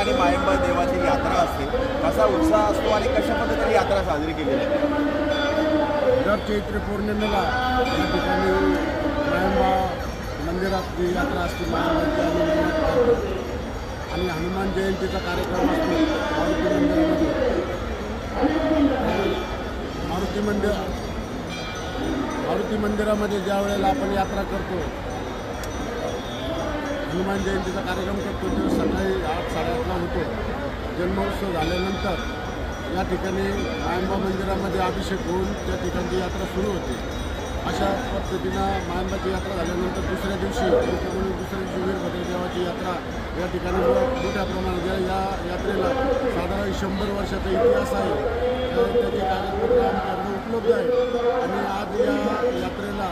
ठिकाणी मायंबा देवाची यात्रा असते, कसा उत्साह असतो आणि कशा पद्धतीने यात्रा साजरी केली जाते? दर चैत्र पौर्णिमेला या ठिकाणी मायंबा मंदिरात जी यात्रा असते मायंबाची आणि हनुमान जयंतीचा कार्यक्रम असतो मारुती मंदिरामध्ये ज्या वेळेला आपण यात्रा करतो, हनुमान जयंतीचा कार्यक्रम करतो तेव्हा सकाळी 8-8:30ला होतो. जन्मोत्सव झाल्यानंतर या ठिकाणी मायंबा मंदिरामध्ये अभिषेक होऊन त्या ठिकाणची यात्रा सुरू होते. अशा पद्धतीनं मायंबाची यात्रा झाल्यानंतर दुसऱ्या दिवशी वीरभद्र देवाची यात्रा या ठिकाणी मोठ्या प्रमाणात या यात्रेला साधारण 100 वर्षाचा इतिहास आहे. त्याचे कागदपत्र आमच्याकडे उपलब्ध आहे आणि आज या यात्रेला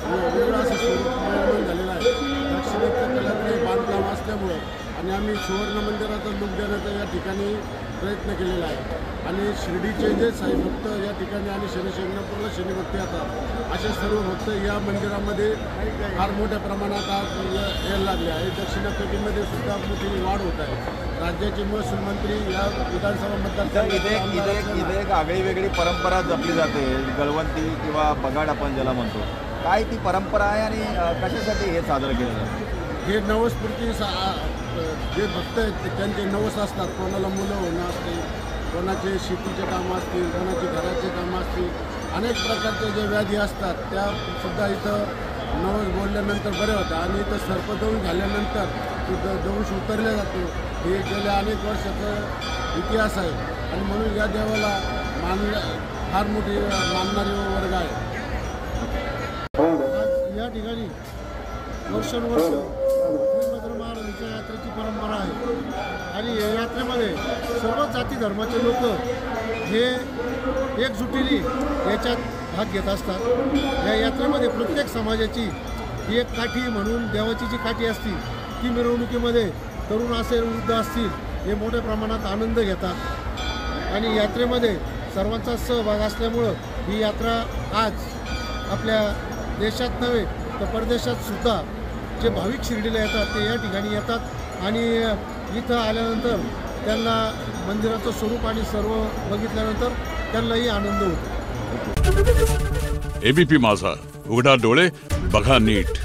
वेगळं असं स्वरूप निर्माण झालेलं आहे. दक्षिणेचं कलात्मक बांधकाम असल्यामुळं आणि आम्ही सुवर्ण मंदिराचा लूक देण्याचा या ठिकाणी प्रयत्न केलेला आहे. आणि शिर्डीचे जे साई भक्त या ठिकाणी आणि शनिशिंगणापूरला शनिभक्ती येतात असे सर्व भक्त या मंदिरामध्ये फार मोठ्या प्रमाणात आज यायला लागले आहे. दक्षिणापेटीमध्ये सुद्धा मोठी वाढ होत आहे. राज्याचे महसूल मंत्री या विधानसभा मतदारसंघात इथे एक आगळी वेगळी परंपरा जपली जाते, गळवंती किंवा बगाड आपण ज्याला म्हणतो. काय ती परंपरा आहे आणि कशासाठी हे साजरं केलं जातं? हे नवस्फूर्ती जे भक्त आहेत त्यांचे नवस असतात. कोणाला मुलं होणं असते, कोणाचे शेतीचे कामं असतील, कोणाचे घराचे कामं असतील, अनेक प्रकारचे जे व्याधी असतात त्या सुद्धा इथं नवस बोलल्यानंतर बरे होतात. आणि इथं सर्पदंश झाल्यानंतर तो दंश उतरला जातो. हे गेल्या अनेक वर्षाचा इतिहास आहे आणि म्हणून या देवाला फार मोठी मानणारे वर्ग आहे. आज या ठिकाणी वर्षानुवर्ष वीरभद्र महाराजांच्या यात्रेची परंपरा आहे आणि या यात्रेमध्ये सर्व जाती धर्माचे लोक हे एकजुटीने याच्यात भाग घेत असतात. या यात्रेमध्ये प्रत्येक समाजाची एक काठी म्हणून देवाची जी काठी असती ती मिरवणुकीमध्ये तरुण असेल वृद्ध असतील हे मोठ्या प्रमाणात आनंद घेतात आणि यात्रेमध्ये सर्वांचा सहभाग असल्यामुळं ही यात्रा आज आपल्या देशात नव्हे तर परदेशात सुद्धा जे भाविक शिर्डीला येतात ते या ठिकाणी येतात आणि इथं आल्यानंतर त्यांना मंदिराचं स्वरूप आणि सर्व बघितल्यानंतर त्यांनाही आनंद होतो. एबीपी माझा, उघडा डोळे बघा नीट.